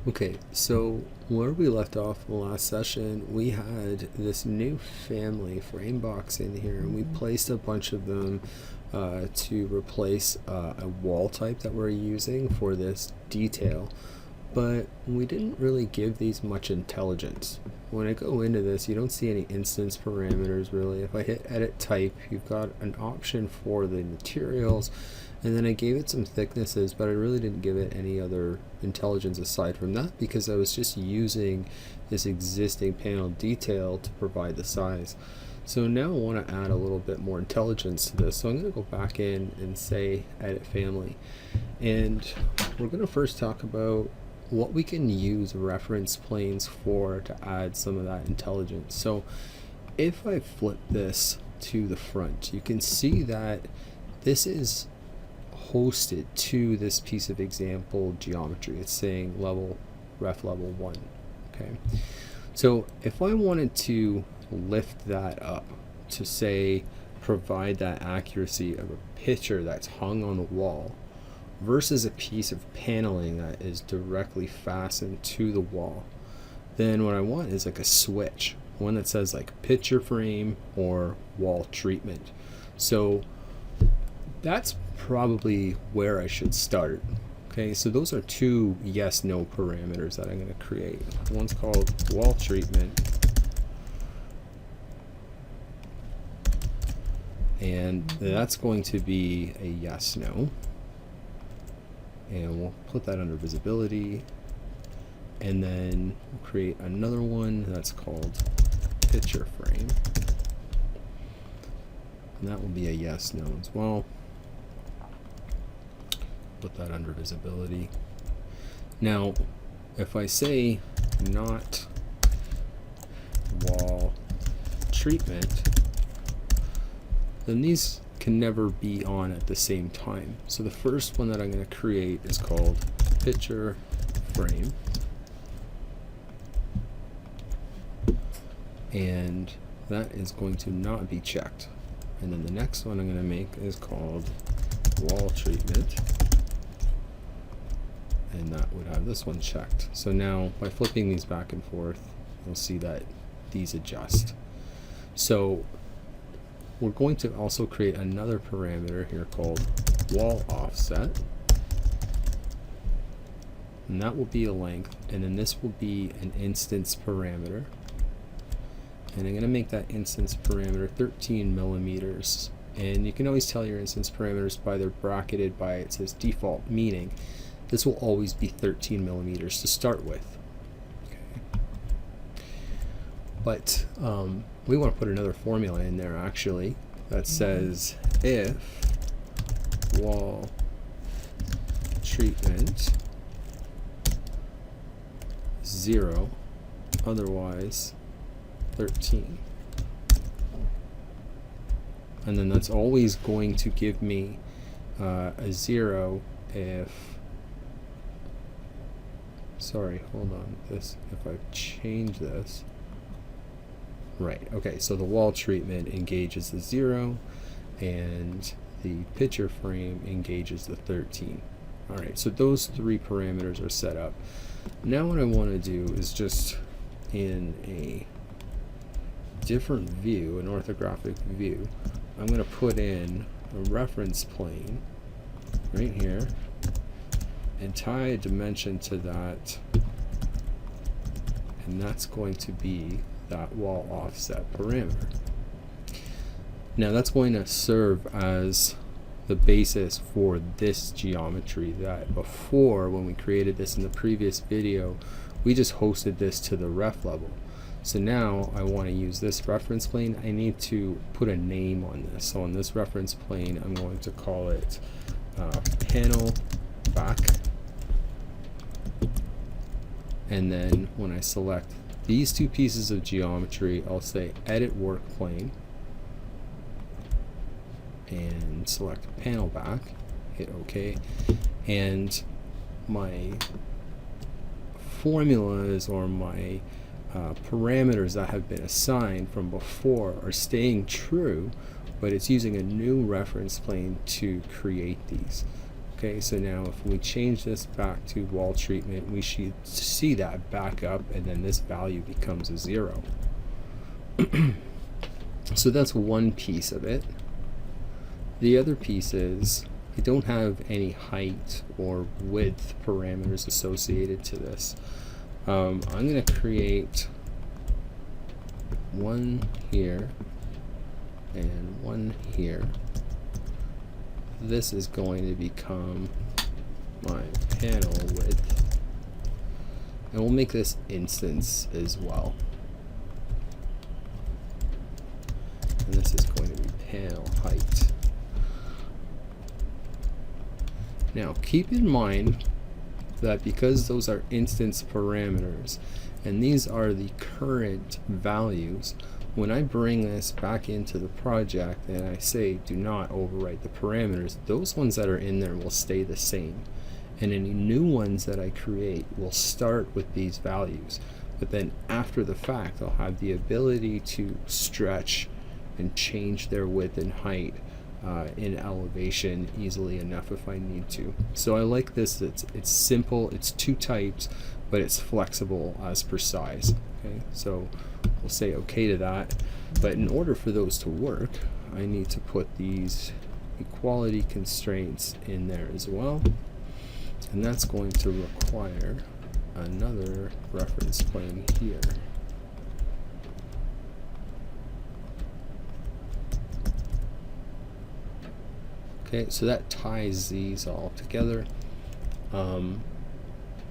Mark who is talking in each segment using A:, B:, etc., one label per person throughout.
A: Okay, so where we left off in the last session, we had this new family frame box in here, and we placed a bunch of them to replace a wall type that we're using for this detail. But we didn't really give these much intelligence. When I go into this, you don't see any instance parameters really. If I hit edit type, you've got an option for the materials, and then I gave it some thicknesses, but I really didn't give it any other intelligence aside from that because I was just using this existing panel detail to provide the size. So now I want to add a little bit more intelligence to this. So I'm going to go back in and say edit family, and we're going to first talk about what we can use reference planes for to add some of that intelligence. So if I flip this to the front, you can see that this is hosted to this piece of example geometry. It's saying ref level 1. Okay, so if I wanted to lift that up to say provide that accuracy of a picture that's hung on the wall versus a piece of paneling that is directly fastened to the wall, then what I want is like a switch, one that says like picture frame or wall treatment. So that's probably where I should start. Okay, so those are two yes no parameters that I'm going to create. One's called wall treatment, and that's going to be a yes no, and we'll put that under visibility, and then we'll create another one that's called picture frame, and that will be a yes no as well. Put that under visibility. Now if I say not wall treatment, then these can never be on at the same time. So the first one that I'm going to create is called picture frame, and that is going to not be checked. And then the next one I'm going to make is called wall treatment, and that would have this one checked. So now by flipping these back and forth, you'll see that these adjust. So we're going to also create another parameter here called wall offset, and that will be a length, and then this will be an instance parameter, and I'm going to make that instance parameter 13 millimeters. And you can always tell your instance parameters by they're bracketed by, it says default, meaning this will always be 13 millimeters to start with. Okay. But we want to put another formula in there actually that says if wall treatment 0, otherwise 13. And then that's always going to give me a 0 if, sorry, hold on, this, if I change this, right, okay, so the wall treatment engages the 0 and the picture frame engages the 13. Alright, so those three parameters are set up. Now what I want to do is just in a different view, an orthographic view, I'm going to put in a reference plane right here and tie a dimension to that, and that's going to be that wall offset parameter. Now that's going to serve as the basis for this geometry that before, when we created this in the previous video, we just hosted this to the ref level. So now I want to use this reference plane. I need to put a name on this. So on this reference plane, I'm going to call it panel back. And then when I select these two pieces of geometry, I'll say edit work plane and select panel back, hit OK, and my formulas or my parameters that have been assigned from before are staying true, but it's using a new reference plane to create these. Okay, so now if we change this back to wall treatment, we should see that back up, and then this value becomes a 0. So that's one piece of it. The other piece is I don't have any height or width parameters associated to this. I'm going to create one here and one here. This is going to become my panel width, and we'll make this instance as well. And this is going to be panel height. Now keep in mind that because those are instance parameters and these are the current values, when I bring this back into the project and I say do not overwrite the parameters, those ones that are in there will stay the same, and any new ones that I create will start with these values. But then after the fact, I'll have the ability to stretch and change their width and height in elevation easily enough if I need to. So I like this. It's simple. It's 2 types, but it's flexible as per size. Okay, so we'll say okay to that. But in order for those to work, I need to put these equality constraints in there as well, and that's going to require another reference plane here. Okay, so that ties these all together.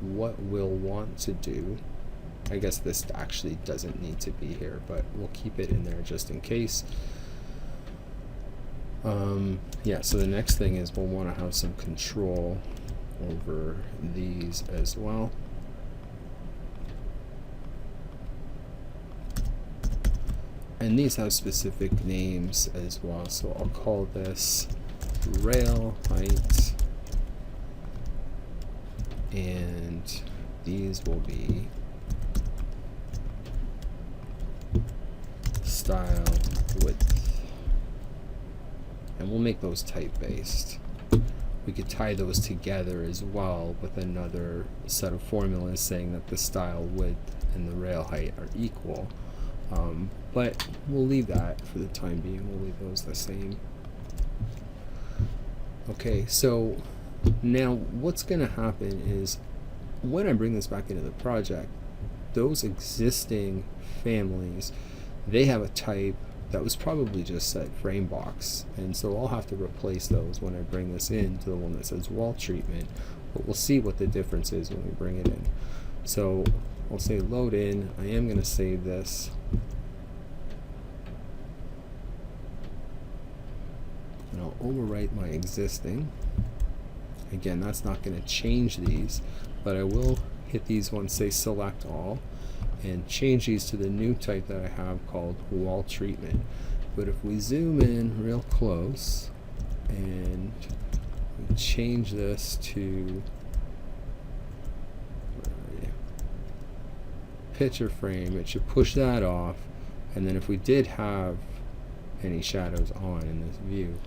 A: What we'll want to do, I guess this actually doesn't need to be here, but we'll keep it in there just in case. Yeah, so the next thing is we'll want to have some control over these as well. And these have specific names as well, so I'll call this rail height, and these will be style width, and we'll make those type based. We could tie those together as well with another set of formulas saying that the style width and the rail height are equal, but we'll leave that for the time being. We'll leave those the same. Okay, so now what's going to happen is when I bring this back into the project, those existing families, they have a type that was probably just set frame box, and so I'll have to replace those when I bring this in to the one that says wall treatment, but we'll see what the difference is when we bring it in. So I'll say load in. I am going to save this. And I'll overwrite my existing. Again, that's not going to change these, but I will hit these ones, say select all, and change these to the new type that I have called wall treatment. But if we zoom in real close and we change this to picture frame, it should push that off, and then if we did have any shadows on in this view,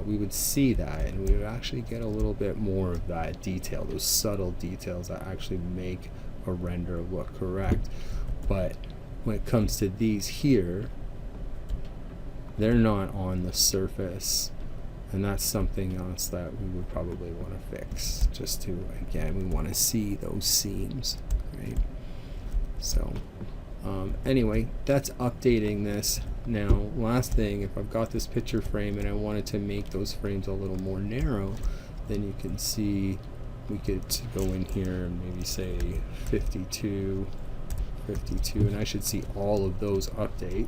A: we would see that, and we would actually get a little bit more of that detail, those subtle details that actually make a render look correct. But when it comes to these here, they're not on the surface, and that's something else that we would probably want to fix, just to, again, we want to see those seams, right? So anyway, that's updating this. Now, last thing, if I've got this picture frame and I wanted to make those frames a little more narrow, then you can see we could go in here and maybe say 52, 52, and I should see all of those update,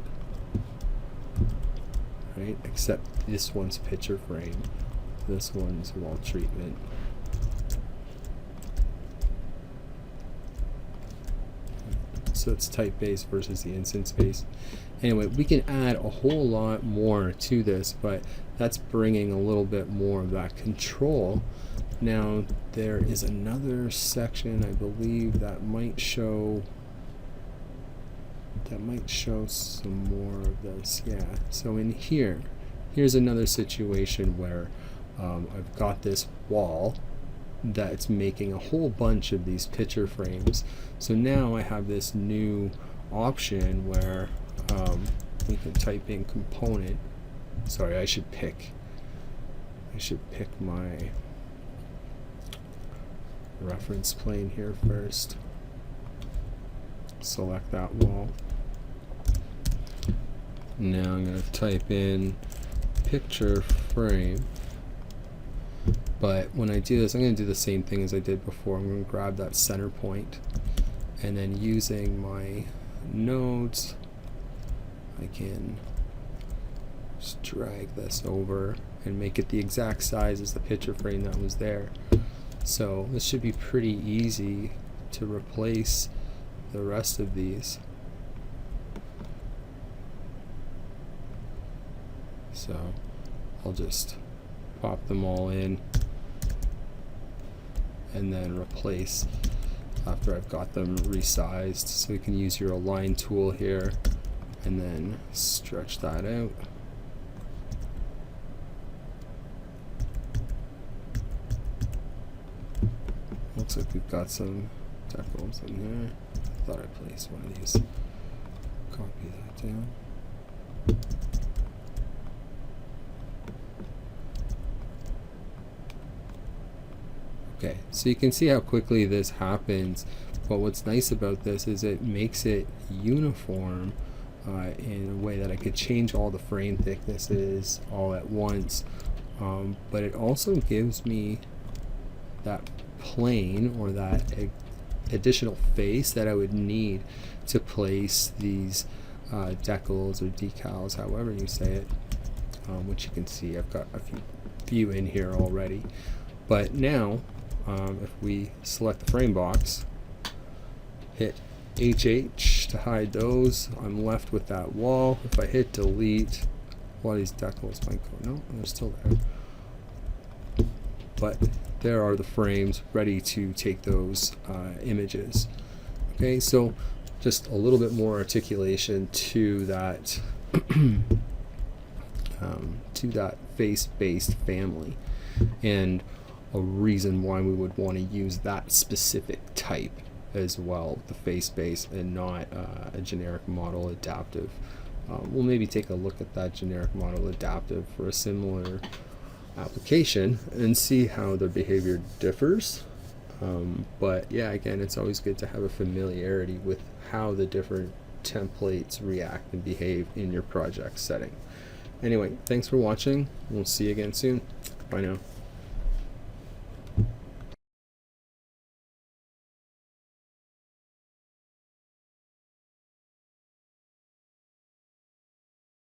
A: right? Except this one's picture frame, this one's wall treatment. So it's type based versus the instance based. Anyway, we can add a whole lot more to this, but that's bringing a little bit more of that control. Now, there is another section, I believe, that might show some more of this. Yeah, so in here, here's another situation where I've got this wall that's making a whole bunch of these picture frames. So now I have this new option where we can type in component. Sorry, I should pick my reference plane here first. Select that wall. Now I'm going to type in picture frame. But when I do this, I'm going to do the same thing as I did before. I'm going to grab that center point, and then using my nodes, I can just drag this over and make it the exact size as the picture frame that was there. So this should be pretty easy to replace the rest of these. So I'll just pop them all in and then replace after I've got them resized. So you can use your align tool here and then stretch that out. Looks like we've got some decals in there. Thought I placed one of these. Copy that down. Okay, so you can see how quickly this happens, but what's nice about this is it makes it uniform in a way that I could change all the frame thicknesses all at once, but it also gives me that plane or that additional face that I would need to place these decals or decals, however you say it, which you can see I've got a few in here already. But now if we select the frame box, hit HH to hide those, I'm left with that wall. If I hit delete, a lot of these decals might go, no, they're still there. But there are the frames ready to take those images. Okay, so just a little bit more articulation to that face-based family, and a reason why we would want to use that specific type as well, the face-based and not a generic model adaptive. We'll maybe take a look at that generic model adaptive for a similar application and see how their behavior differs. But yeah, again, it's always good to have a familiarity with how the different templates react and behave in your project setting. Anyway, thanks for watching. We'll see you again soon. Bye now.